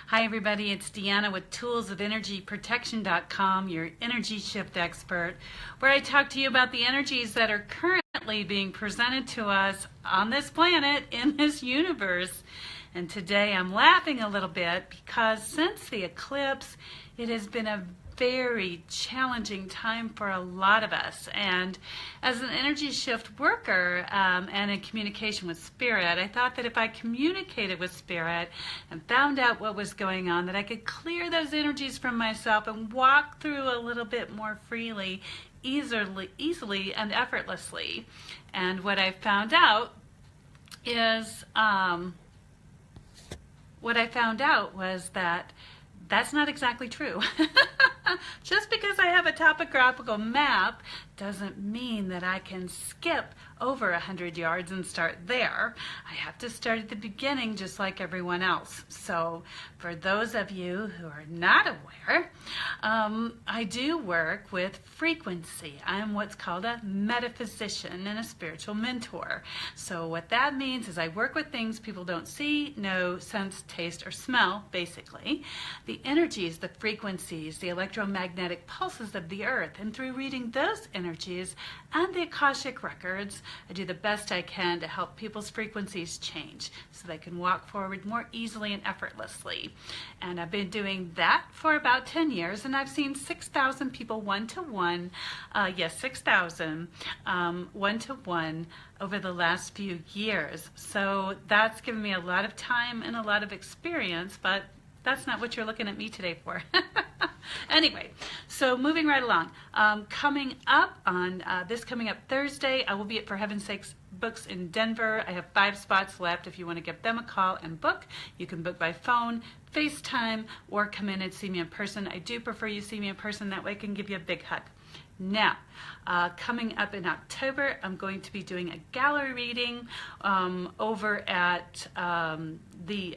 Hi everybody, it's Deanna with toolsofenergyprotection.com, your energy shift expert, where I talk to you about the energies that are currently being presented to us on this planet, in this universe. And today I'm laughing a little bit because since the eclipse, it has been a very challenging time for a lot of us. And as an energy shift worker and in communication with Spirit, I thought that if I communicated with Spirit and found out what was going on, that I could clear those energies from myself and walk through a little bit more freely, easily and effortlessly. And what I found out is, was that that's not exactly true. Just because I have a topographical map doesn't mean that I can skip over 100 yards and start there. I have to start at the beginning just like everyone else. So for those of you who are not aware, I do work with frequency. I'm what's called a metaphysician and a spiritual mentor. So what that means is I work with things people don't see, know, sense, taste, or smell, basically. The energies, the frequencies, the electromagnetic pulses of the earth, and through reading those energies and the Akashic records, I do the best I can to help people's frequencies change so they can walk forward more easily and effortlessly. And I've been doing that for about 10 years, and I've seen 6,000 people one-to-one, 6,000 one-to-one over the last few years. So that's given me a lot of time and a lot of experience, but that's not what you're looking at me today for. Anyway, so moving right along. Coming up Thursday, I will be at For Heaven's Sakes Books in Denver. I have 5 spots left. If you want to give them a call and book, you can book by phone, FaceTime, or come in and see me in person. I do prefer you see me in person. That way I can give you a big hug. Now, coming up in October, I'm going to be doing a gallery reading over at the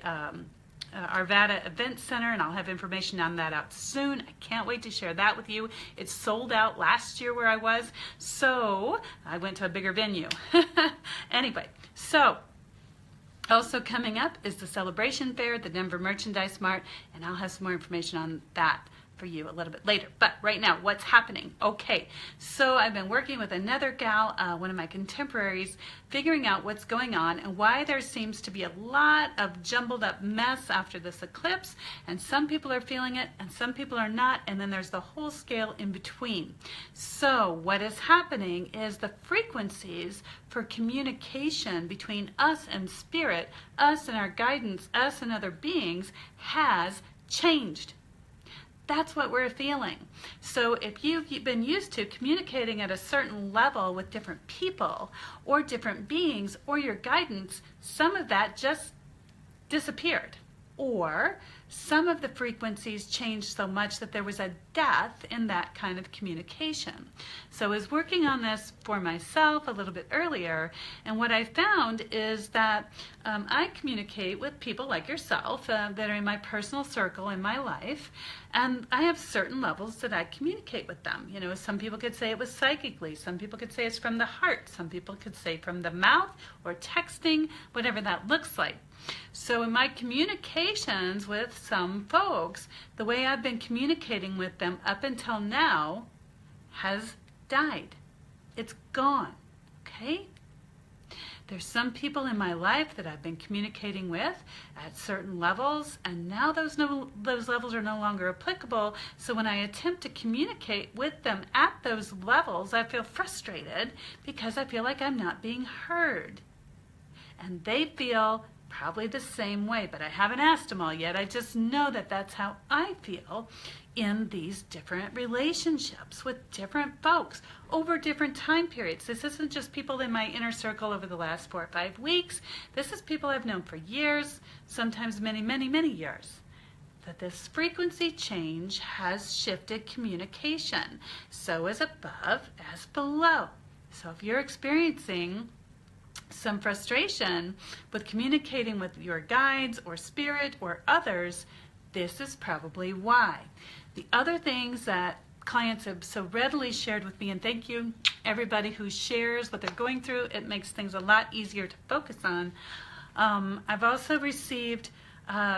Arvada Event Center, and I'll have information on that out soon. I can't wait to share that with you. It sold out last year where I was, so I went to a bigger venue. Anyway, so also coming up is the Celebration Fair at the Denver Merchandise Mart, and I'll have some more information on that for you a little bit later. But right now, what's happening? Okay, so I've been working with another gal, one of my contemporaries, figuring out what's going on and why there seems to be a lot of jumbled up mess after this eclipse, and some people are feeling it and some people are not, and then there's the whole scale in between. So what is happening is the frequencies for communication between us and Spirit, us and our guidance, us and other beings, has changed. That's what we're feeling. So if you've been used to communicating at a certain level with different people or different beings or your guidance, some of that just disappeared. Or some of the frequencies changed so much that there was a death in that kind of communication. So I was working on this for myself a little bit earlier, and what I found is that I communicate with people like yourself that are in my personal circle in my life, and I have certain levels that I communicate with them. You know, some people could say it was psychically, some people could say it's from the heart, some people could say from the mouth or texting, whatever that looks like. So in my communications with some folks, the way I've been communicating with them up until now has died. It's gone, okay? There's some people in my life that I've been communicating with at certain levels, and now those levels are no longer applicable. So when I attempt to communicate with them at those levels, I feel frustrated because I feel like I'm not being heard. And they feel probably the same way, but I haven't asked them all yet. I just know that that's how I feel in these different relationships with different folks over different time periods. This isn't just people in my inner circle over the last 4 or 5 weeks. This is people I've known for years, sometimes many, many, many years. That this frequency change has shifted communication. So as above, as below. So if you're experiencing some frustration with communicating with your guides or spirit or others, this is probably why. The other things that clients have so readily shared with me, and thank you everybody who shares what they're going through, it makes things a lot easier to focus on. I've also received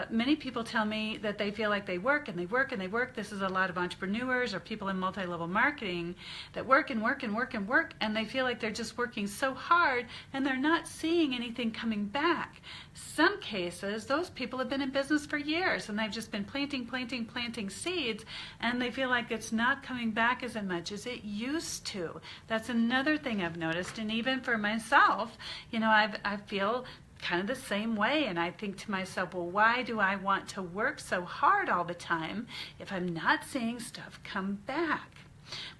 Many people tell me that they feel like they work and they work and they work. This is a lot of entrepreneurs or people in multi-level marketing that work and work and work and work, and they feel like they're just working so hard and they're not seeing anything coming back. Some cases, those people have been in business for years and they've just been planting seeds, and they feel like it's not coming back as much as it used to. That's another thing I've noticed, and even for myself, you know, I feel kind of the same way, and I think to myself, well, why do I want to work so hard all the time if I'm not seeing stuff come back?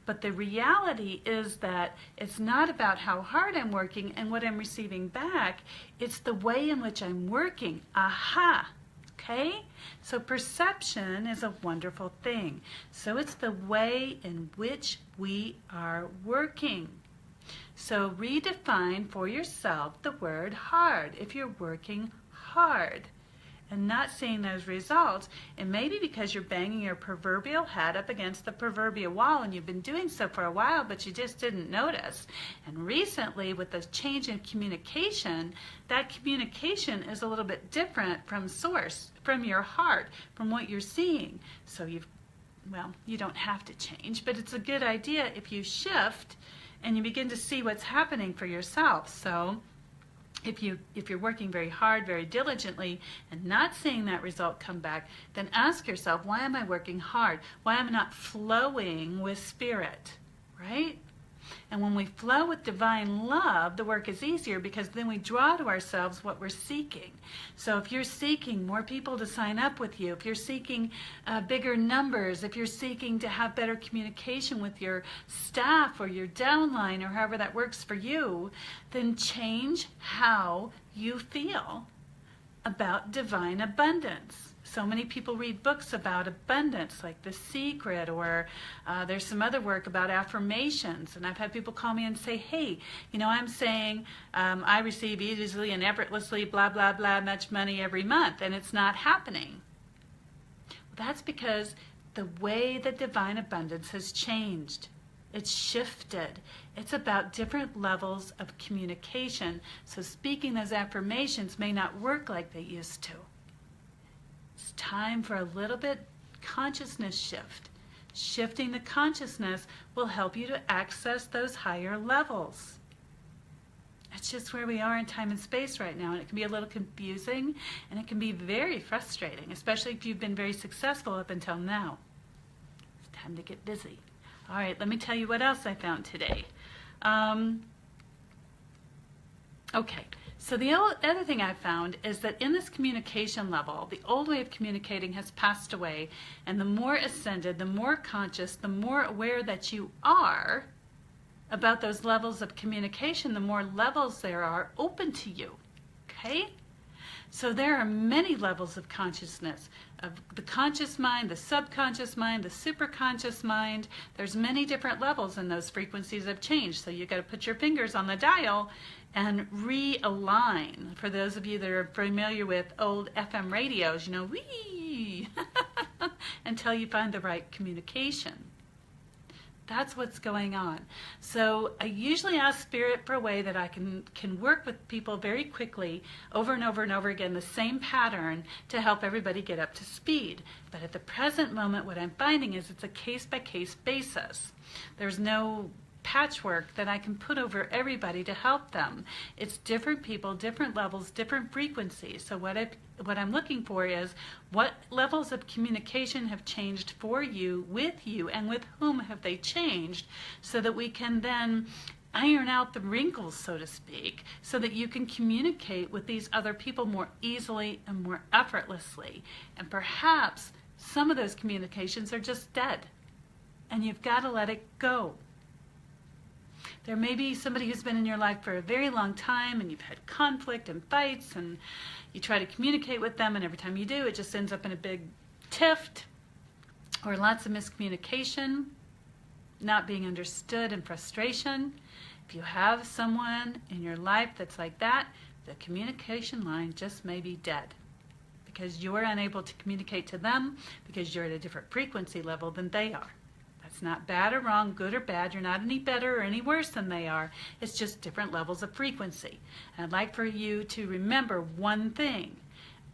But the reality is that it's not about how hard I'm working and what I'm receiving back, it's the way in which I'm working. Aha! Okay? So perception is a wonderful thing. So it's the way in which we are working. So redefine for yourself the word hard. If you're working hard and not seeing those results, it may be because you're banging your proverbial head up against the proverbial wall, and you've been doing so for a while, but you just didn't notice. And recently, with the change in communication, that communication is a little bit different from source, from your heart, from what you're seeing. So you don't have to change, but it's a good idea if you shift and you begin to see what's happening for yourself. So if you're working very hard, very diligently, and not seeing that result come back, then ask yourself, why am I working hard? Why am I not flowing with spirit, right? And when we flow with divine love, the work is easier, because then we draw to ourselves what we're seeking. So if you're seeking more people to sign up with you, if you're seeking bigger numbers, if you're seeking to have better communication with your staff or your downline or however that works for you, then change how you feel about divine abundance. So many people read books about abundance, like The Secret, or there's some other work about affirmations. And I've had people call me and say, hey, you know, I'm saying I receive easily and effortlessly, blah, blah, blah, much money every month, and it's not happening. Well, that's because the way that divine abundance has changed. It's shifted. It's about different levels of communication. So speaking those affirmations may not work like they used to. It's time for a little bit consciousness shift. Shifting the consciousness will help you to access those higher levels. That's just where we are in time and space right now, and it can be a little confusing, and it can be very frustrating, especially if you've been very successful up until now. It's time to get busy. All right, let me tell you what else I found today. Okay. So the other thing I found is that in this communication level, the old way of communicating has passed away, and the more ascended, the more conscious, the more aware that you are about those levels of communication, the more levels there are open to you, okay? So there are many levels of consciousness, of the conscious mind, the subconscious mind, the superconscious mind. There's many different levels, and those frequencies have changed. So you got to put your fingers on the dial and realign. For those of you that are familiar with old FM radios, you know, wee, until you find the right communication. That's what's going on. So I usually ask Spirit for a way that I can work with people very quickly, over and over and over again, the same pattern, to help everybody get up to speed. But at the present moment, what I'm finding is it's a case-by-case basis. There's no patchwork that I can put over everybody to help them. It's different people, different levels, different frequencies. So what I'm looking for is, what levels of communication have changed for you, and with whom have they changed, so that we can then iron out the wrinkles, so to speak, so that you can communicate with these other people more easily and more effortlessly. And perhaps some of those communications are just dead, and you've got to let it go. There may be somebody who's been in your life for a very long time, and you've had conflict and fights, and you try to communicate with them, and every time you do, it just ends up in a big tiff, or lots of miscommunication, not being understood, and frustration. If you have someone in your life that's like that, the communication line just may be dead, because you're unable to communicate to them because you're at a different frequency level than they are. It's not bad or wrong, good or bad. You're not any better or any worse than they are. It's just different levels of frequency. And I'd like for you to remember one thing.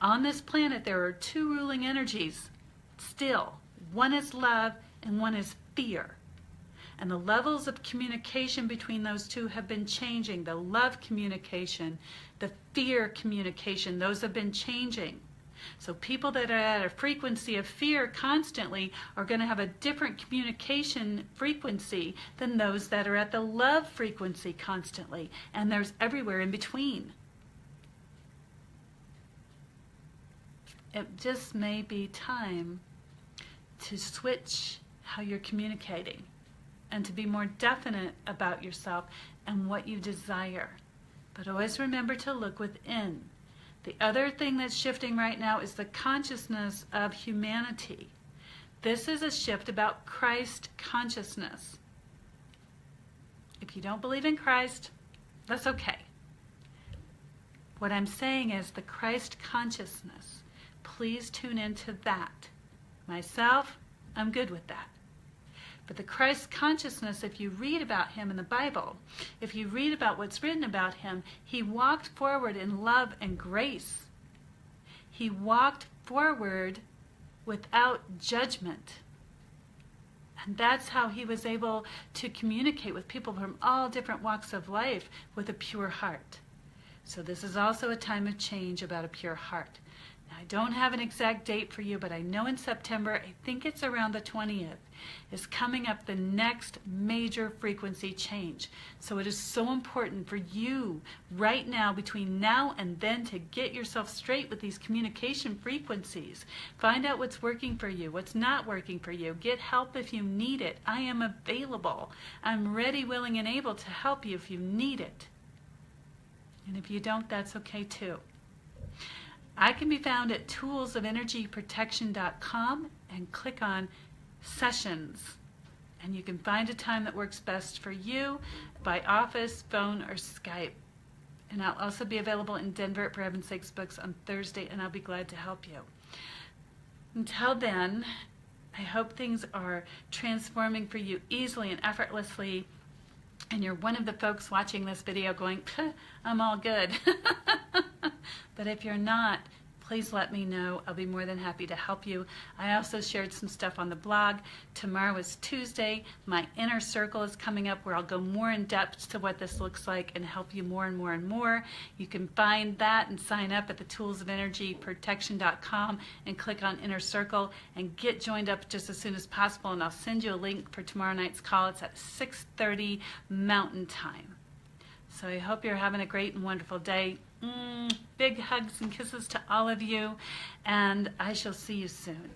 On this planet, there are two ruling energies still. One is love and one is fear. And the levels of communication between those two have been changing. The love communication, the fear communication, those have been changing. So people that are at a frequency of fear constantly are going to have a different communication frequency than those that are at the love frequency constantly. And there's everywhere in between. It just may be time to switch how you're communicating and to be more definite about yourself and what you desire. But always remember to look within. The other thing that's shifting right now is the consciousness of humanity. This is a shift about Christ consciousness. If you don't believe in Christ, that's okay. What I'm saying is the Christ consciousness. Please tune into that. Myself, I'm good with that. But the Christ consciousness, if you read about him in the Bible, if you read about what's written about him, he walked forward in love and grace. He walked forward without judgment. And that's how he was able to communicate with people from all different walks of life with a pure heart. So this is also a time of change about a pure heart. Now, I don't have an exact date for you, but I know in September, I think it's around the 20th, is coming up the next major frequency change. So it is so important for you right now, between now and then, to get yourself straight with these communication frequencies. Find out what's working for you, what's not working for you. Get help if you need it. I am available. I'm ready, willing, and able to help you if you need it. And if you don't, that's okay too. I can be found at toolsofenergyprotection.com and click on sessions. And you can find a time that works best for you by office, phone, or Skype. And I'll also be available in Denver at For Heaven's Sakes Books on Thursday, and I'll be glad to help you. Until then, I hope things are transforming for you easily and effortlessly. And you're one of the folks watching this video going, I'm all good. But if you're not, please let me know. I'll be more than happy to help you. I also shared some stuff on the blog. Tomorrow is Tuesday. My inner circle is coming up where I'll go more in depth to what this looks like and help you more and more and more. You can find that and sign up at the toolsofenergyprotection.com and click on inner circle and get joined up just as soon as possible. And I'll send you a link for tomorrow night's call. It's at 6:30 Mountain Time. So I hope you're having a great and wonderful day. Big hugs and kisses to all of you, and I shall see you soon.